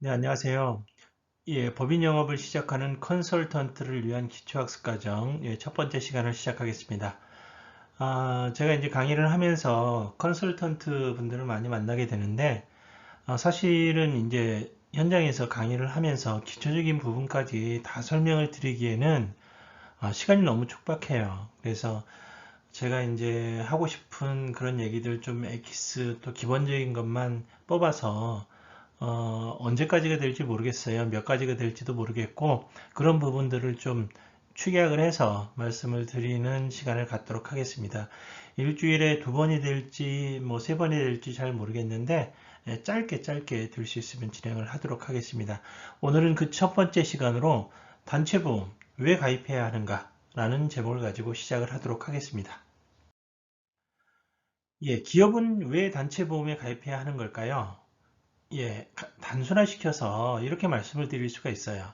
네, 안녕하세요. 예, 법인 영업을 시작하는 컨설턴트를 위한 기초학습 과정, 첫 번째 시간을 시작하겠습니다. 제가 이제 강의를 하면서 컨설턴트 분들을 많이 만나게 되는데, 사실은 이제 현장에서 강의를 하면서 기초적인 부분까지 다 설명을 드리기에는 시간이 너무 촉박해요. 그래서 제가 이제 하고 싶은 그런 얘기들 좀 엑기스 또 기본적인 것만 뽑아서 언제까지가 될지 모르겠어요. 몇 가지가 될지도 모르겠고, 그런 부분들을 좀 축약을 해서 말씀을 드리는 시간을 갖도록 하겠습니다. 일주일에 두 번이 될지, 뭐 세 번이 될지 잘 모르겠는데, 짧게 짧게 들 수 있으면 진행을 하도록 하겠습니다. 오늘은 그 첫 번째 시간으로 단체보험 왜 가입해야 하는가? 라는 제목을 가지고 시작을 하도록 하겠습니다. 예, 기업은 왜 단체보험에 가입해야 하는 걸까요? 예, 단순화시켜서 이렇게 말씀을 드릴 수가 있어요.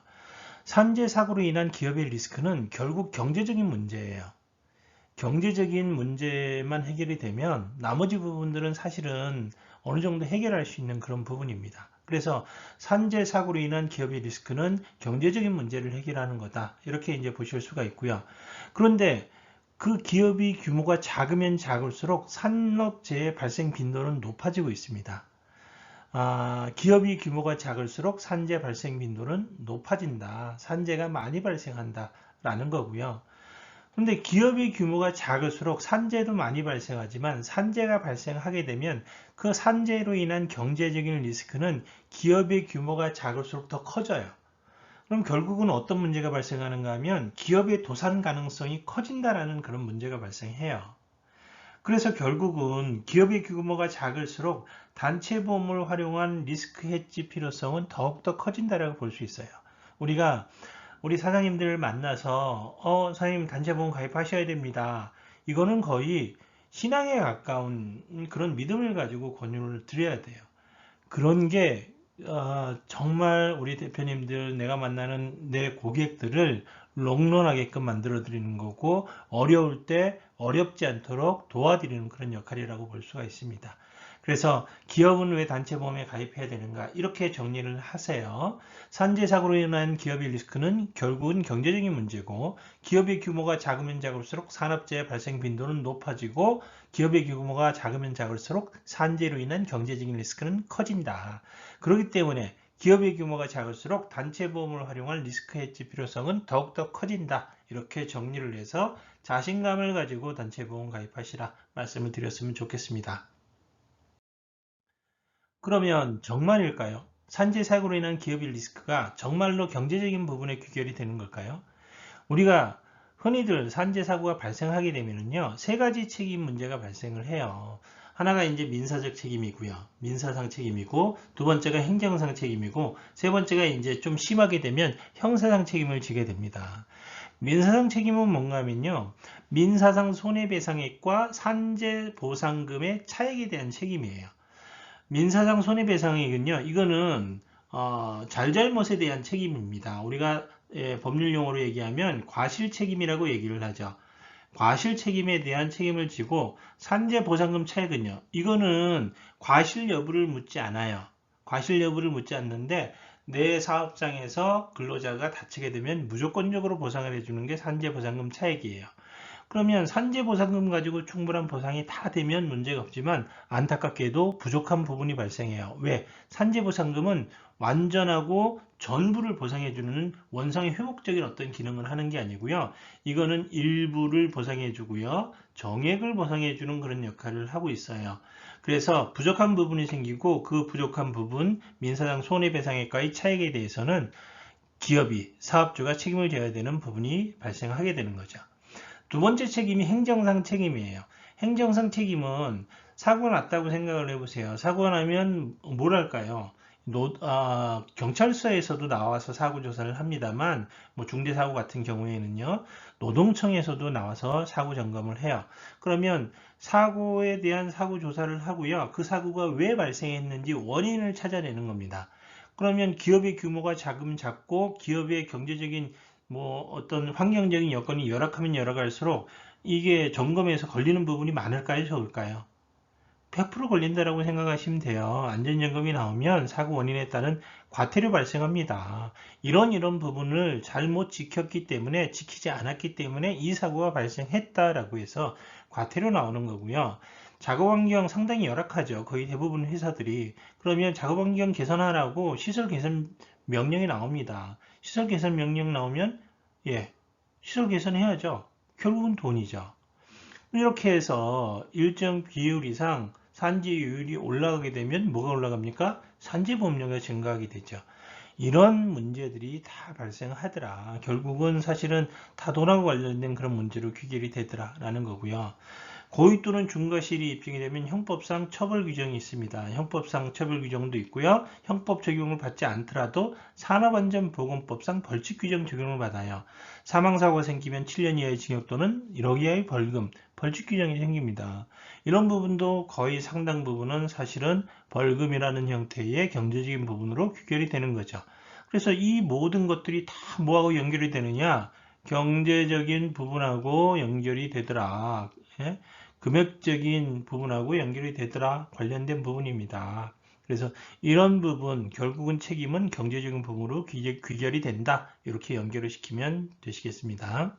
산재 사고로 인한 기업의 리스크는 결국 경제적인 문제예요. 경제적인 문제만 해결이 되면 나머지 부분들은 사실은 어느 정도 해결할 수 있는 그런 부분입니다. 그래서 산재 사고로 인한 기업의 리스크는 경제적인 문제를 해결하는 거다. 이렇게 이제 보실 수가 있고요. 그런데 그 기업이 규모가 작으면 작을수록 산업재해 발생 빈도는 높아지고 있습니다. 기업이 규모가 작을수록 산재 발생 빈도는 높아진다. 산재가 많이 발생한다. 라는 거고요. 그런데 기업의 규모가 작을수록 산재도 많이 발생하지만 산재가 발생하게 되면 그 산재로 인한 경제적인 리스크는 기업의 규모가 작을수록 더 커져요. 그럼 결국은 어떤 문제가 발생하는가 하면 기업의 도산 가능성이 커진다라는 그런 문제가 발생해요. 그래서 결국은 기업의 규모가 작을수록 단체 보험을 활용한 리스크 해지 필요성은 더욱더 커진다라고 볼 수 있어요. 우리가 우리 사장님들 만나서 사장님 단체 보험 가입하셔야 됩니다. 이거는 거의 신앙에 가까운 그런 믿음을 가지고 권유를 드려야 돼요. 그런 게 정말 우리 대표님들 내가 만나는 내 고객들을 롱런하게끔 만들어 드리는 거고 어려울 때 어렵지 않도록 도와드리는 그런 역할이라고 볼 수가 있습니다. 그래서 기업은 왜 단체보험에 가입해야 되는가 이렇게 정리를 하세요. 산재 사고로 인한 기업의 리스크는 결국은 경제적인 문제고 기업의 규모가 작으면 작을수록 산업재해 발생 빈도는 높아지고 기업의 규모가 작으면 작을수록 산재로 인한 경제적인 리스크는 커진다. 그렇기 때문에 기업의 규모가 작을수록 단체 보험을 활용할 리스크 해지 필요성은 더욱더 커진다. 이렇게 정리를 해서 자신감을 가지고 단체 보험 가입하시라 말씀을 드렸으면 좋겠습니다. 그러면 정말일까요? 산재 사고로 인한 기업의 리스크가 정말로 경제적인 부분에 귀결이 되는 걸까요? 우리가 흔히들 산재 사고가 발생하게 되면은요, 세 가지 책임 문제가 발생을 해요. 하나가 이제 민사적 책임이고요. 민사상 책임이고, 두 번째가 행정상 책임이고, 세 번째가 이제 좀 심하게 되면 형사상 책임을 지게 됩니다. 민사상 책임은 뭔가 하면요, 민사상 손해배상액과 산재 보상금의 차액에 대한 책임이에요. 민사상 손해배상액은요, 이거는 잘잘못에 대한 책임입니다. 우리가 법률 용어로 얘기하면 과실책임이라고 얘기를 하죠. 과실책임에 대한 책임을 지고 산재보상금 차액은요. 이거는 과실 여부를 묻지 않아요. 과실 여부를 묻지 않는데 내 사업장에서 근로자가 다치게 되면 무조건적으로 보상을 해주는 게 산재보상금 차액이에요. 그러면 산재보상금 가지고 충분한 보상이 다 되면 문제가 없지만 안타깝게도 부족한 부분이 발생해요. 왜? 산재보상금은 완전하고 전부를 보상해주는 원상의 회복적인 어떤 기능을 하는 게 아니고요. 이거는 일부를 보상해주고요. 정액을 보상해주는 그런 역할을 하고 있어요. 그래서 부족한 부분이 생기고 그 부족한 부분 민사상 손해배상액과의 차액에 대해서는 기업이 사업주가 책임을 져야 되는 부분이 발생하게 되는 거죠. 두 번째 책임이 행정상 책임이에요. 행정상 책임은 사고가 났다고 생각을 해보세요. 사고가 나면 뭘 할까요? 경찰서에서도 나와서 사고 조사를 합니다만, 뭐 중대사고 같은 경우에는요, 노동청에서도 나와서 사고 점검을 해요. 그러면 사고에 대한 사고 조사를 하고요, 그 사고가 왜 발생했는지 원인을 찾아내는 겁니다. 그러면 기업의 규모가 작으면 작고 기업의 경제적인 뭐 어떤 환경적인 여건이 열악하면 열악할수록 이게 점검에서 걸리는 부분이 많을까요, 적을까요? 100% 걸린다라고 생각하시면 돼요. 안전점검이 나오면 사고 원인에 따른 과태료 발생합니다. 이런 부분을 잘못 지키지 않았기 때문에 이 사고가 발생했다라고 해서 과태료 나오는 거고요. 작업 환경 상당히 열악하죠. 거의 대부분 회사들이. 그러면 작업 환경 개선하라고 시설 개선 명령이 나옵니다. 시설 개선 명령 나오면 시설 개선해야죠. 결국은 돈이죠. 이렇게 해서 일정 비율 이상 산재율이 올라가게 되면 뭐가 올라갑니까? 산재보험료가 증가하게 되죠. 이런 문제들이 다 발생하더라. 결국은 사실은 다 돈하고 관련된 그런 문제로 귀결이 되더라라는 거고요. 고의 또는 중과실이 입증이 되면 형법상 처벌 규정이 있습니다. 형법상 처벌 규정도 있고요. 형법 적용을 받지 않더라도 산업안전보건법상 벌칙 규정 적용을 받아요. 사망사고가 생기면 7년 이하의 징역 또는 1억 이하의 벌금, 벌칙 규정이 생깁니다. 이런 부분도 거의 상당 부분은 사실은 벌금이라는 형태의 경제적인 부분으로 귀결이 되는 거죠. 그래서 이 모든 것들이 다 뭐하고 연결이 되느냐? 경제적인 부분하고 연결이 되더라. 예? 금액적인 부분하고 연결이 되더라 관련된 부분입니다. 그래서 이런 부분 결국은 책임은 경제적인 부분으로 귀결이 된다. 이렇게 연결을 시키면 되시겠습니다.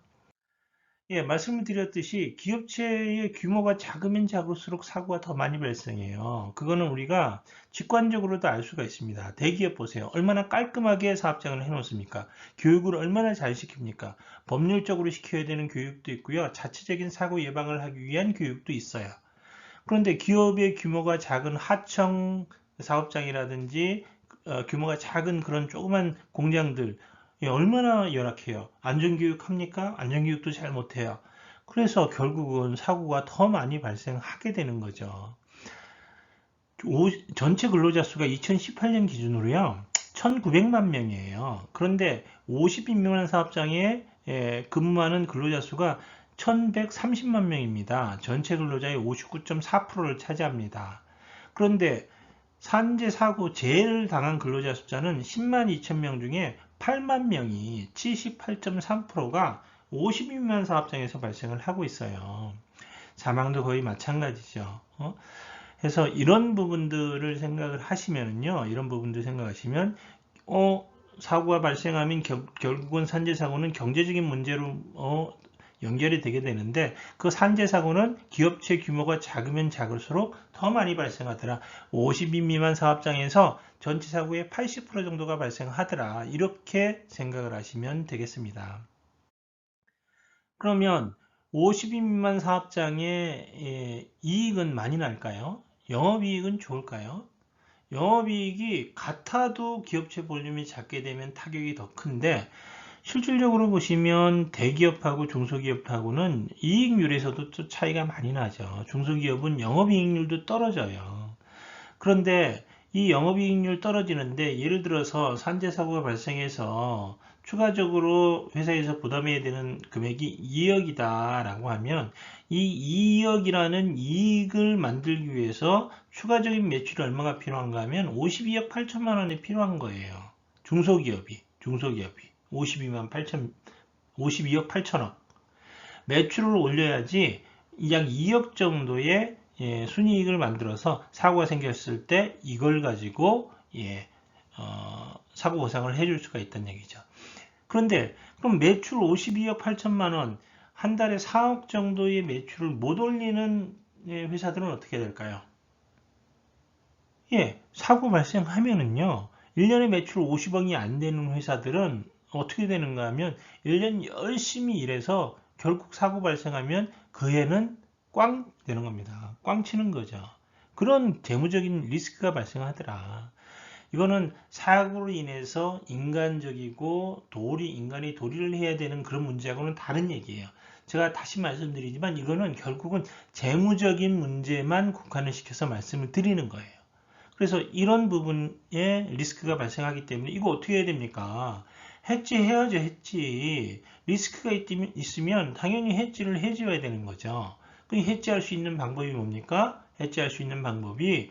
예, 말씀을 드렸듯이 기업체의 규모가 작으면 작을수록 사고가 더 많이 발생해요. 그거는 우리가 직관적으로도 알 수가 있습니다. 대기업 보세요. 얼마나 깔끔하게 사업장을 해놓습니까? 교육을 얼마나 잘 시킵니까? 법률적으로 시켜야 되는 교육도 있고요. 자체적인 사고 예방을 하기 위한 교육도 있어요. 그런데 기업의 규모가 작은 하청 사업장이라든지 규모가 작은 그런 조그만 공장들 얼마나 열악해요. 안전교육 합니까? 안전교육도 잘 못해요. 그래서 결국은 사고가 더 많이 발생하게 되는 거죠. 전체 근로자 수가 2018년 기준으로요. 1900만 명이에요. 그런데 50인 미만 사업장에 근무하는 근로자 수가 1130만 명입니다. 전체 근로자의 59.4%를 차지합니다. 그런데 산재 사고 재해를 당한 근로자 숫자는 10만 2천 명 중에 8만 명이 78.3%가 50인 미만 사업장에서 발생을 하고 있어요. 사망도 거의 마찬가지죠. 그래서 이런 부분들을 생각을 하시면요. 이런 부분들 생각하시면 사고가 발생하면 결국은 산재 사고는 경제적인 문제로 연결이 되게 되는데 그 산재 사고는 기업체 규모가 작으면 작을수록 더 많이 발생하더라. 50인 미만 사업장에서 전체 사고의 80% 정도가 발생하더라. 이렇게 생각을 하시면 되겠습니다. 그러면 50인 미만 사업장의 이익은 많이 날까요? 영업이익은 좋을까요? 영업이익이 같아도 기업체 볼륨이 작게 되면 타격이 더 큰데 실질적으로 보시면 대기업하고 중소기업하고는 이익률에서도 또 차이가 많이 나죠. 중소기업은 영업이익률도 떨어져요. 그런데 이 영업이익률 떨어지는데 예를 들어서 산재사고가 발생해서 추가적으로 회사에서 부담해야 되는 금액이 2억이다 라고 하면 이 2억이라는 이익을 만들기 위해서 추가적인 매출이 얼마가 필요한가 하면 52억 8천만 원이 필요한 거예요. 중소기업이 52억 8천억 매출을 올려야지 약 2억 정도의 순이익을 만들어서 사고가 생겼을 때 이걸 가지고 사고 보상을 해줄 수가 있다는 얘기죠. 그런데 그럼 매출 52억 8천만 원, 한 달에 4억 정도의 매출을 못 올리는 회사들은 어떻게 될까요? 사고 발생하면은요, 1년에 매출 50억이 안 되는 회사들은 어떻게 되는가 하면 1년 열심히 일해서 결국 사고 발생하면 그 해는 꽝 되는 겁니다. 꽝 치는 거죠. 그런 재무적인 리스크가 발생하더라. 이거는 사고로 인해서 인간적이고 인간이 도리를 해야 되는 그런 문제하고는 다른 얘기예요. 제가 다시 말씀드리지만 이거는 결국은 재무적인 문제만 국한을 시켜서 말씀을 드리는 거예요. 그래서 이런 부분에 리스크가 발생하기 때문에 이거 어떻게 해야 됩니까? 해지해야죠, 해지. 리스크가 있으면 당연히 해지를 해줘야 되는 거죠. 그럼 해지할 수 있는 방법이 뭡니까? 해지할 수 있는 방법이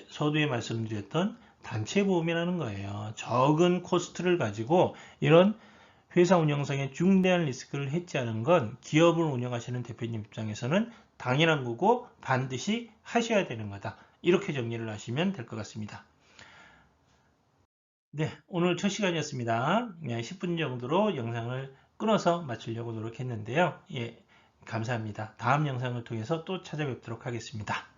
서두에 말씀드렸던 단체보험이라는 거예요. 적은 코스트를 가지고 이런 회사 운영상의 중대한 리스크를 해지하는 건 기업을 운영하시는 대표님 입장에서는 당연한 거고 반드시 하셔야 되는 거다. 이렇게 정리를 하시면 될 것 같습니다. 네, 오늘 첫 시간이었습니다. 10분 정도로 영상을 끊어서 마치려고 노력했는데요. 예, 감사합니다. 다음 영상을 통해서 또 찾아뵙도록 하겠습니다.